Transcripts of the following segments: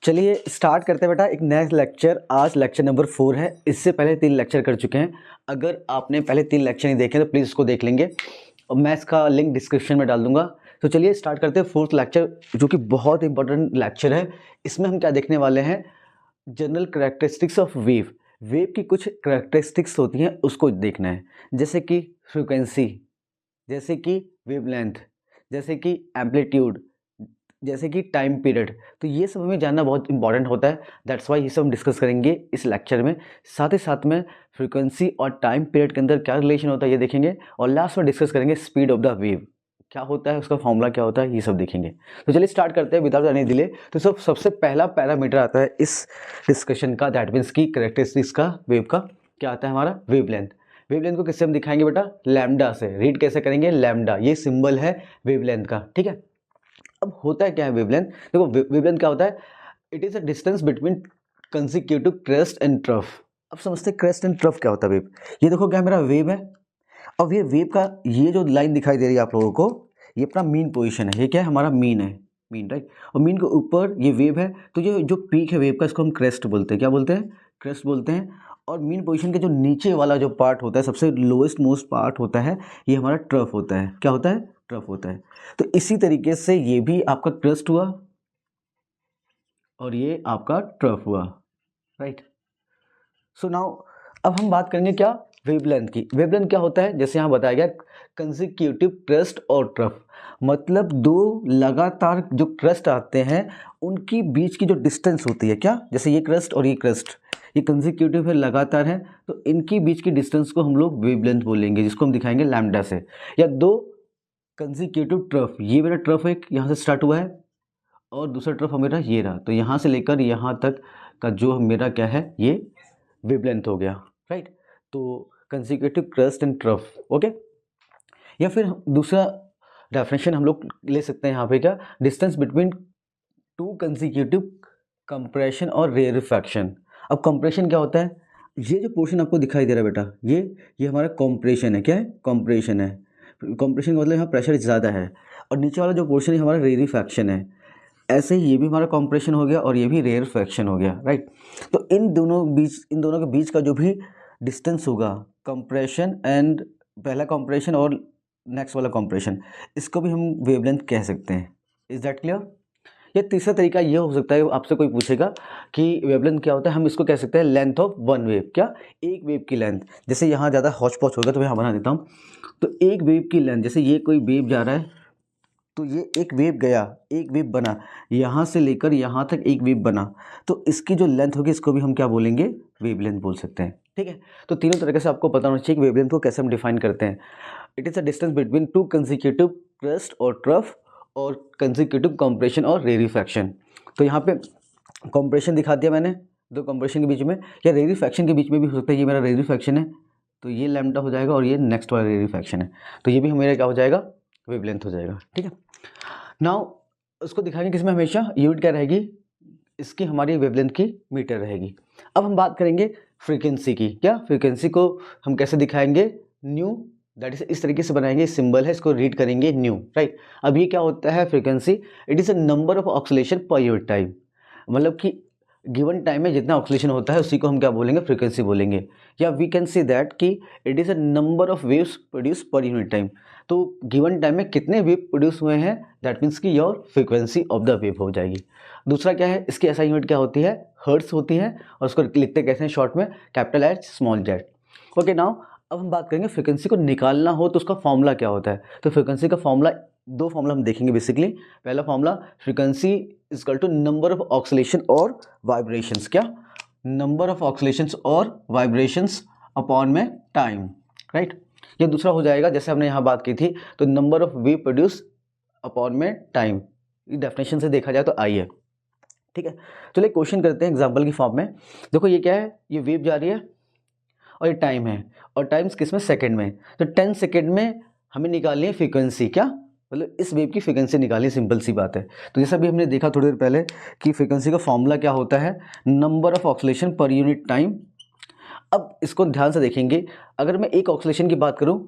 चलिए स्टार्ट करते हैं बेटा एक नया लेक्चर। आज लेक्चर नंबर 4 है। इससे पहले 3 लेक्चर कर चुके हैं। अगर आपने पहले 3 लेक्चर नहीं देखे तो प्लीज़ उसको देख लेंगे और मैं इसका लिंक डिस्क्रिप्शन में डाल दूंगा। तो चलिए स्टार्ट करते हैं 4th लेक्चर, जो कि बहुत इंपॉर्टेंट लेक्चर है। इसमें हम क्या देखने वाले हैं, general characteristics of wave. Wave की कुछ करैक्टरिस्टिक्स होती हैं, उसको देखना है, जैसे कि फ्रीक्वेंसी, जैसे कि वेवलेंथ, जैसे कि एम्पलीट्यूड, जैसे कि टाइम पीरियड। तो ये सब हमें जानना बहुत इंपॉर्टेंट होता है। दैट्स वाई ये सब हम डिस्कस करेंगे इस लेक्चर में। साथ ही साथ में फ्रीक्वेंसी और टाइम पीरियड के अंदर क्या रिलेशन होता है ये देखेंगे, और लास्ट में डिस्कस करेंगे स्पीड ऑफ द वेव क्या होता है, उसका फॉर्मूला क्या होता है, ये सब देखेंगे। तो चलिए स्टार्ट करते हैं विदाउट एनी डिले। तो सबसे पहला पैरामीटर आता है इस डिस्कशन का, दैट मीन्स की करेक्टरिस्टिक्स का वेव का क्या आता है हमारा, वेवलेंथ। वेवलेंथ को किससे हम दिखाएंगे बेटा, लैम्डा से। रीड कैसे करेंगे, लैम्डा, ये सिंबल है वेवलेंथ का, ठीक है। अब होता है क्या है वेवलेंथ, देखो वेवलेंथ क्या होता है, it is a distance between consecutive crest and trough. अब समझते हैं क्रेस्ट एंड ट्रफ क्या होता है वेव। ये देखो क्या मेरा वेव है, अब ये वेव का ये जो लाइन दिखाई दे रही है आप लोगों को, ये अपना मीन पोजीशन है। ये क्या है, हमारा मीन है, मीन, राइट। और मीन के ऊपर ये वेव है, तो ये जो पीक है वेव का, इसको हम क्रेस्ट बोलते हैं। क्या बोलते हैं, क्रेस्ट बोलते हैं। और मीन पोजीशन के जो नीचे वाला जो पार्ट होता है, सबसे लोएस्ट मोस्ट पार्ट होता है, ये हमारा ट्रफ होता है। क्या होता है, ट्रफ होता है। तो इसी तरीके से ये भी आपका क्रेस्ट हुआ और ये आपका ट्रफ हुआ, राइट। सो नाउ अब हम बात करेंगे क्या, वेवलेंथ की। वेवलेंथ क्या होता है, जैसे यहाँ बताया गया, कंसेक्यूटिव क्रेस्ट और ट्रफ, मतलब दो लगातार जो क्रेस्ट आते हैं उनकी बीच की जो डिस्टेंस होती है, क्या, जैसे ये क्रेस्ट और ये क्रेस्ट, ये कंसेक्यूटिव है, लगातार है, तो इनकी बीच की डिस्टेंस को हम लोग वेवलेंथ बोलेंगे, जिसको हम दिखाएंगे लैम्डा से। या दो कंसेक्यूटिव ट्रफ, ये मेरा ट्रफ एक यहाँ से स्टार्ट हुआ है और दूसरा ट्रफ मेरा ये रहा, तो यहाँ से लेकर यहाँ तक का जो मेरा क्या है, ये वेवलेंथ हो गया, राइट। तो consecutive crest and trough, okay. या फिर दूसरा डेफिनेशन हम लोग ले सकते हैं यहाँ पे, क्या, distance between two consecutive compression और रेयरिफैक्शन। अब कंप्रेशन क्या होता है, ये जो पोर्शन आपको दिखाई दे रहा है बेटा, ये हमारा कंप्रेशन है। क्या है, कंप्रेशन है। कंप्रेशन का मतलब यहाँ प्रेशर ज़्यादा है, और नीचे वाला जो पोर्शन है हमारा रेयरिफैक्शन है। ऐसे ही ये भी हमारा कंप्रेशन हो गया और ये भी रेयरिफैक्शन हो गया, राइट। तो इन दोनों के बीच का जो भी डिस्टेंस होगा, कंप्रेशन एंड पहला कंप्रेशन और नेक्स्ट वाला कंप्रेशन, इसको भी हम वेवलेंथ कह सकते हैं। Is that clear. या तीसरा तरीका ये हो सकता है, आपसे कोई पूछेगा कि वेवलेंथ क्या होता है, हम इसको कह सकते हैं लेंथ ऑफ वन वेव। क्या, एक वेव की लेंथ। जैसे यहाँ ज़्यादा हौच पौच होगा तो मैं यहाँ बना देता हूँ। तो एक वेव की लेंथ, जैसे ये कोई वेव जा रहा है, तो ये एक वेव गया, एक वेव बना, यहाँ से लेकर यहाँ तक एक वेव बना, तो इसकी जो लेंथ होगी इसको भी हम क्या बोलेंगे, वेवलेंथ बोल सकते हैं, ठीक है। तो तीनों तरीके से आपको पता होना चाहिए कि वेवलेंथ को कैसे हम डिफाइन करते हैं। It is a distance between two consecutive crest और ट्रफ और कंसेक्यूटिव कंप्रेशन और रेयरिफैक्शन। तो यहाँ पे कंप्रेशन दिखा दिया मैंने, दो कंप्रेशन के बीच में, या रेयरिफैक्शन के बीच में भी हो सकता है। ये मेरा रेयरिफैक्शन है, तो ये लैम्डा हो जाएगा, और ये नेक्स्ट वाला रेयरिफैक्शन है, तो ये भी मेरा क्या हो जाएगा, वेवलेंथ हो जाएगा, ठीक है। नाउ उसको दिखाएंगे किसमें, हमेशा यूनिट क्या रहेगी इसकी, हमारी वेवलेंथ की मीटर रहेगी। अब हम बात करेंगे फ्रीक्वेंसी की। क्या, फ्रीक्वेंसी को हम कैसे दिखाएंगे, न्यू, दैट इज इस तरीके से बनाएंगे, सिंबल है, इसको रीड करेंगे न्यू, राइट। अब ये क्या होता है frequency, it is a number of oscillation per unit time, मतलब कि गिवन टाइम में जितना ऑक्सीलेशन होता है उसी को हम क्या बोलेंगे, फ्रीक्वेंसी बोलेंगे। या वी कैन सी दैट कि it is a number of waves produce per unit time, तो गिवन टाइम में कितने वेव प्रोड्यूस हुए हैं, दैट मीन्स कि your frequency of the wave हो जाएगी। दूसरा क्या है, इसकी ऐसा यूनिट क्या होती है, हर्ट्स होती है, और उसको लिखते कैसे हैं शॉर्ट में, capital H small Z, okay. Now अब हम बात करेंगे फ्रीक्वेंसी को निकालना हो तो उसका फॉर्मूला क्या होता है। तो फ्रीक्वेंसी का फॉर्मूला, दो फॉर्मूला हम देखेंगे बेसिकली। पहला formula, frequency is equal to number of oscillation और वाइब्रेशंस। क्या, नंबर ऑफ ऑक्सीलेशंस और वाइब्रेशंस अपॉन में टाइम, राइट। ये दूसरा हो जाएगा, जैसे हमने यहाँ बात की थी, तो number of wave produce upon में टाइम, ये डेफिनेशन से देखा जाए तो आई है, ठीक है। चलिए क्वेश्चन करते हैं एग्जाम्पल की फॉर्म में। देखो ये क्या है, ये वेव जा रही है और ये टाइम है, और टाइम्स किस में, सेकंड में। तो 10 सेकंड में हमें निकालनी है फ्रीक्वेंसी, क्या, मतलब इस वेव की फ्रीक्वेंसी निकालनी, सिंपल सी बात है। तो जैसा भी हमने देखा थोड़ी देर पहले कि फ्रीक्वेंसी का फॉर्मूला क्या होता है, number of oscillation per unit time. अब इसको ध्यान से देखेंगे, अगर मैं एक ऑक्सीलेशन की बात करूं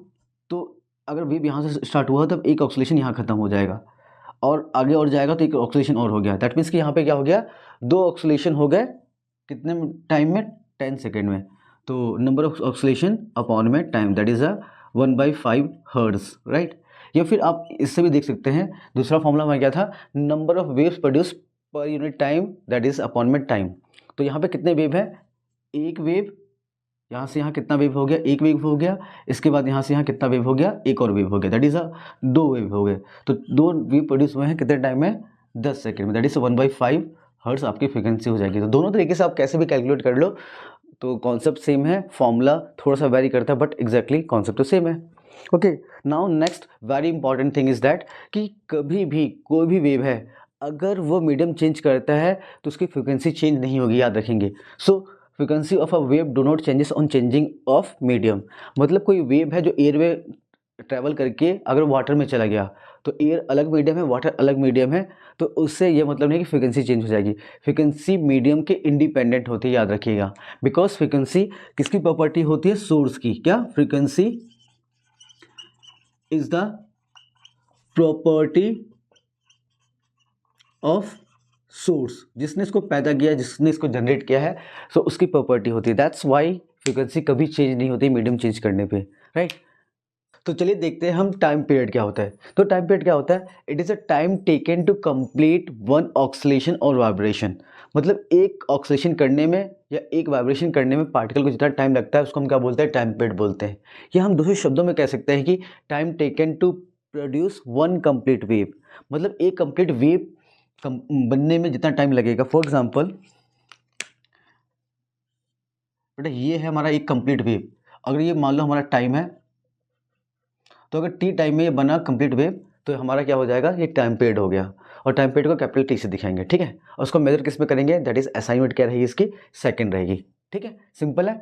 तो अगर वेव यहाँ से स्टार्ट हुआ तब एक ऑक्सीलेशन यहाँ खत्म हो जाएगा, और आगे और जाएगा तो एक ऑक्सीलेशन और हो गया। दैट मीन्स कि यहाँ पे क्या हो गया, 2 ऑक्सीलेशन हो गए कितने टाइम में, 10 सेकेंड में। तो नंबर ऑफ ऑक्सीलेशन अपॉन में time, that is 1/5 hertz, right. या फिर आप इससे भी देख सकते हैं, दूसरा फॉर्मूला हमारा क्या था, number of waves produce per unit time, that is upon में टाइम। तो यहाँ पे कितने वेव है, एक वेव, यहाँ से यहाँ कितना वेव हो गया, एक वेव हो गया, इसके बाद यहाँ से यहाँ कितना वेव हो गया, एक और वेव हो गया, दैट इज 2 वेव हो गए। तो 2 वेव प्रोड्यूस हुए हैं कितने टाइम में, 10 सेकेंड में, दैट इज 1/5 हर्ट्ज आपकी फ्रिक्वेंसी हो जाएगी। तो दोनों तरीके से आप कैसे भी कैलकुलेट कर लो, तो कॉन्सेप्ट सेम है, फॉर्मूला थोड़ा सा वेरी करता है बट एग्जैक्टली कॉन्सेप्ट तो सेम है। Okay, now next very important thing is that कि कभी भी कोई भी वेव है, अगर वो मीडियम चेंज करता है तो उसकी फ्रिक्वेंसी चेंज नहीं होगी, याद रखेंगे। So frequency of a wave do not changes on changing of medium. मतलब कोई वेव है जो एयर में ट्रैवल करके अगर वाटर में चला गया, तो एयर अलग मीडियम है, वाटर अलग मीडियम है, तो उससे ये मतलब नहीं कि फ्रिक्वेंसी चेंज हो जाएगी। फ्रिक्वेंसी मीडियम के इंडिपेंडेंट होती है, याद रखिएगा। बिकॉज फ्रिक्वेंसी किसकी प्रॉपर्टी होती है, सोर्स की। क्या, frequency is the property of source, जिसने इसको पैदा किया, जिसने इसको जनरेट किया है, सो उसकी प्रॉपर्टी होती है। दैट्स वाई फ्रिक्वेंसी कभी चेंज नहीं होती मीडियम चेंज करने पे, राइट। तो चलिए देखते हैं हम टाइम पीरियड क्या होता है। तो टाइम पीरियड क्या होता है, it is a time taken to complete one oscillation और वाइब्रेशन। मतलब एक ऑक्सीलेशन करने में या एक वाइब्रेशन करने में पार्टिकल को जितना टाइम लगता है उसको हम क्या बोलते हैं, टाइम पीरियड बोलते हैं। या हम दूसरे शब्दों में कह सकते हैं कि time taken to produce one complete wave. मतलब एक कंप्लीट वेव बनने में जितना टाइम लगेगा। फॉर एग्जाम्पल बेटा ये है हमारा एक कंप्लीट वेव, अगर ये मान लो हमारा टाइम है, तो अगर टी टाइम में ये बना कंप्लीट वेव तो हमारा क्या हो जाएगा, ये टाइम पीरियड हो गया। और टाइम पीरियड को कैपिटल टी से दिखाएंगे, ठीक है। और उसको मेजर किस में करेंगे, दैट इज असाइनमेंट क्या रहेगी इसकी, सेकंड रहेगी, ठीक है, सिंपल है।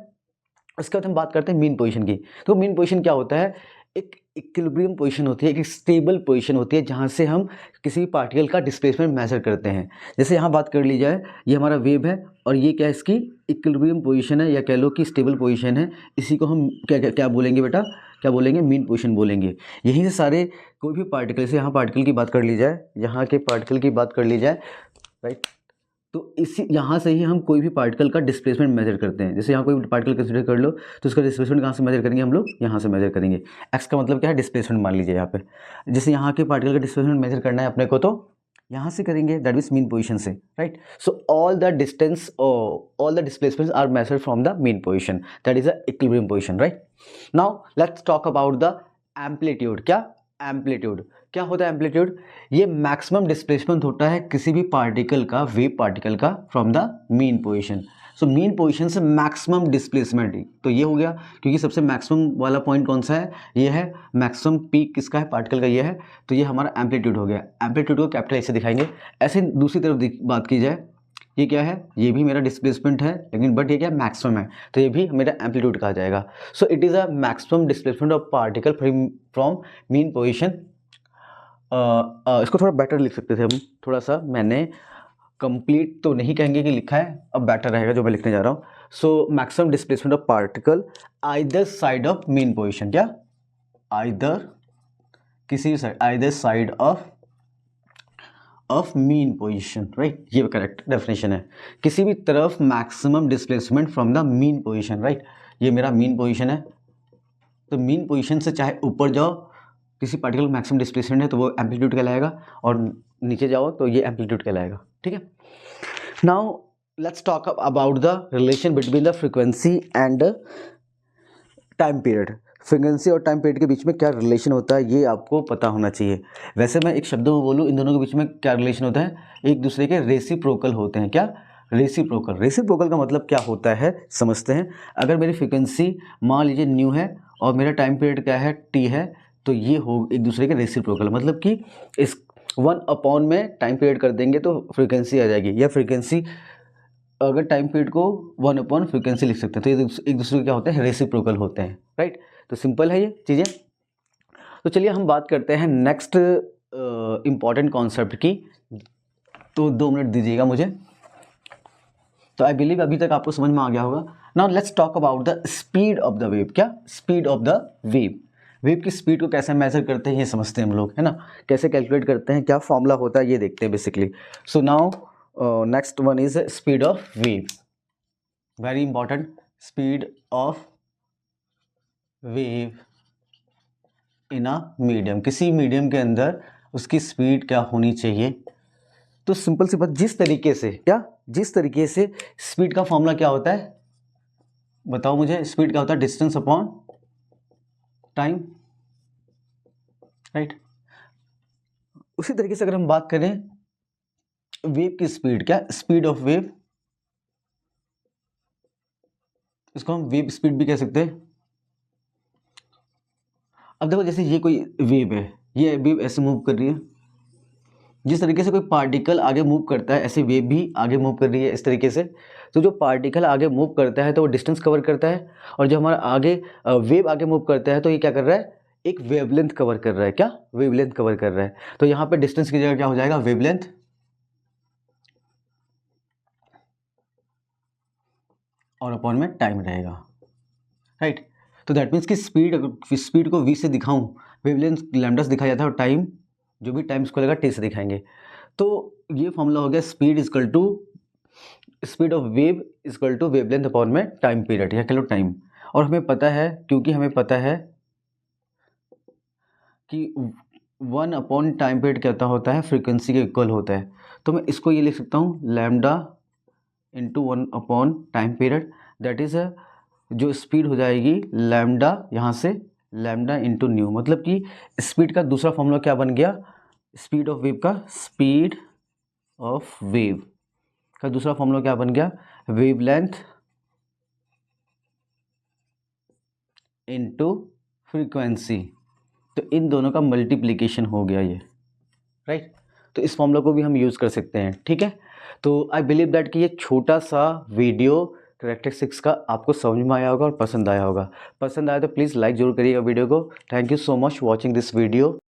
उसके बाद हम बात करते हैं मीन पोजीशन की। तो मीन पोजीशन क्या होता है, एक इक्विलिब्रियम पोजीशन होती है, एक स्टेबल पोजीशन होती है, जहाँ से हम किसी भी पार्टिकल का डिस्प्लेसमेंट मेजर करते हैं। जैसे यहाँ बात कर ली जाए, ये हमारा वेव है और ये क्या है, इसकी इक्विलिब्रियम पोजीशन है, या कह लो कि स्टेबल पोजीशन है। इसी को हम क्या क्या, क्या बोलेंगे बेटा, क्या बोलेंगे, मीन पोजीशन बोलेंगे। यहीं से सारे कोई भी पार्टिकल, जैसे यहाँ पार्टिकल की बात कर ली जाए, यहाँ के पार्टिकल की बात कर ली जाए, राइट। तो इसी यहाँ से ही हम कोई भी पार्टिकल का डिस्प्लेसमेंट मेजर करते हैं। जैसे यहाँ कोई पार्टिकल कंसीडर कर लो, तो उसका डिस्प्लेसमेंट कहाँ से मेजर करेंगे हम लोग, यहाँ से मेजर करेंगे। एक्स का मतलब क्या है, डिस्प्लेसमेंट मान लीजिए यहाँ पे। जैसे यहाँ के पार्टिकल का डिस्प्लेसमेंट मेजर करना है अपने को, तो यहाँ से करेंगे, दैट मीन्स मीन पोजीशन से, right. So all the distance, all the displacements are measured from the mean position, that is a equilibrium position, right. Now let's talk about the amplitude. क्या, एम्पलीट्यूड क्या होता है, amplitude ये maximum displacement होता है किसी भी पार्टिकल का, वेव पार्टिकल का, from the mean position. So mean position से मैक्सिमम डिस्प्लेसमेंट, तो ये हो गया, क्योंकि सबसे मैक्सिमम वाला पॉइंट कौन सा है, ये है मैक्सिमम पीक किसका है, पार्टिकल का ये है, तो ये हमारा एम्पलीट्यूड हो गया। एम्पलीट्यूड को कैपिटल ऐसे दिखाएंगे। ऐसे दूसरी तरफ बात की जाए, ये क्या है, ये भी मेरा डिस्प्लेसमेंट है, लेकिन बट ये क्या मैक्सिमम है, तो ये भी मेरा एम्पलीट्यूड कहा जाएगा। So it is a maximum displacement of particle from mean position. इसको थोड़ा बेटर लिख सकते थे हम, थोड़ा सा मैंने कंप्लीट तो नहीं कहेंगे कि लिखा है, अब बेटर रहेगा जो मैं लिखने जा रहा हूँ। So maximum displacement of particle either side of mean position. क्या, आइदर किसी side, either side of mean position, right. ये करेक्ट डेफिनेशन है, किसी भी तरफ maximum displacement from the mean position, right. ये मेरा मीन पोजीशन है, तो मीन पोजीशन से चाहे ऊपर जाओ, किसी पार्टिकल मैक्सिमम डिस्प्लेसमेंट है तो वो एम्पलीट्यूड कहलाएगा, और नीचे जाओ तो ये एम्पलीट्यूड कहलाएगा, ठीक है। Now let's talk about the relation between the frequency and time period. Frequency और टाइम पीरियड के बीच में क्या रिलेशन होता है, ये आपको पता होना चाहिए। वैसे मैं एक शब्दों में बोलूँ, इन दोनों के बीच में क्या रिलेशन होता है, एक दूसरे के रेसिप्रोकल होते हैं। क्या, रेसिप्रोकल। रेसिप्रोकल का मतलब क्या होता है, समझते हैं। अगर मेरी फ्रीक्वेंसी मान लीजिए न्यू है और मेरा टाइम पीरियड क्या है, टी है, तो ये हो एक दूसरे के रेसिप्रोकल। मतलब कि इस 1 में टाइम पीरियड कर देंगे तो फ्रीक्वेंसी आ जाएगी, या फ्रीक्वेंसी अगर टाइम पीरियड को 1 फ्रीक्वेंसी लिख सकते हैं, तो ये एक दूसरे के क्या होते हैं, रेसिप्रोकल होते हैं, राइट। तो सिंपल है ये चीज़ें। तो चलिए हम बात करते हैं नेक्स्ट इम्पॉर्टेंट कॉन्सेप्ट की। तो 2 मिनट दीजिएगा मुझे। तो आई बिलीव अभी तक आपको समझ में आ गया होगा। Now let's talk about the speed of the wave. क्या, speed of the wave. Wave की स्पीड को कैसे मेजर करते हैं ये समझते हैं हम लोग, है ना, कैसे कैलकुलेट करते हैं, क्या फॉर्मूला होता है ये देखते हैं basically. So now next one is speed of wave, very important, speed of wave in a medium, किसी मीडियम के अंदर उसकी स्पीड क्या होनी चाहिए। तो सिंपल सी बात, जिस तरीके से स्पीड का फॉर्मूला क्या होता है, बताओ मुझे, स्पीड क्या होता है, डिस्टेंस अपॉन टाइम, राइट। उसी तरीके से अगर हम बात करें वेव की स्पीड, क्या स्पीड ऑफ वेव, इसको हम वेव स्पीड भी कह सकते हैं। अब देखो जैसे ये कोई वेव है, ये वेव ऐसे मूव कर रही है, जिस तरीके से कोई पार्टिकल आगे मूव करता है ऐसे वेव भी आगे मूव कर रही है इस तरीके से। तो जो पार्टिकल आगे मूव करता है तो वो डिस्टेंस कवर करता है, और जो हमारा आगे वेव आगे मूव करता है तो ये क्या कर रहा है, एक वेवलेंथ कवर कर रहा है, क्या वेवलेंथ कवर कर रहा है। तो यहाँ पे डिस्टेंस की जगह क्या हो जाएगा, वेवलेंथ, और अपॉन में टाइम रहेगा, राइट। तो दैट मीन्स कि स्पीड को v से दिखाऊं, वेवलेंथ लैम्डा से दिखाया जाता है, और टाइम जो भी टाइम इसको लगेगा t से दिखाएंगे। तो ये फॉर्मूला हो गया speed equal to speed of wave equal to wavelength upon में टाइम पीरियड, या कह लो टाइम। और हमें पता है, क्योंकि हमें पता है कि 1 अपॉन टाइम पीरियड क्या होता है, फ्रीक्वेंसी के इक्वल होता है। तो मैं इसको ये लिख सकता हूँ lambda into 1 upon time period, that is जो स्पीड हो जाएगी लैम्डा, यहाँ से लैम्डा इंटू न्यू, मतलब कि स्पीड का दूसरा फॉर्मूला क्या बन गया, स्पीड ऑफ वेव का, स्पीड ऑफ वेव का दूसरा फॉर्मूला क्या बन गया, वेवलेंथ इंटू फ्रीक्वेंसी। तो इन दोनों का मल्टीप्लिकेशन हो गया ये, राइट। तो इस फॉर्मूला को भी हम यूज़ कर सकते हैं, ठीक है। तो आई बिलीव दैट कि ये छोटा सा वीडियो कैरेक्टरिस्टिक्स का आपको समझ में आया होगा और पसंद आया होगा। पसंद आया तो प्लीज़ लाइक जरूर करिएगा वीडियो को। Thank you so much watching this video.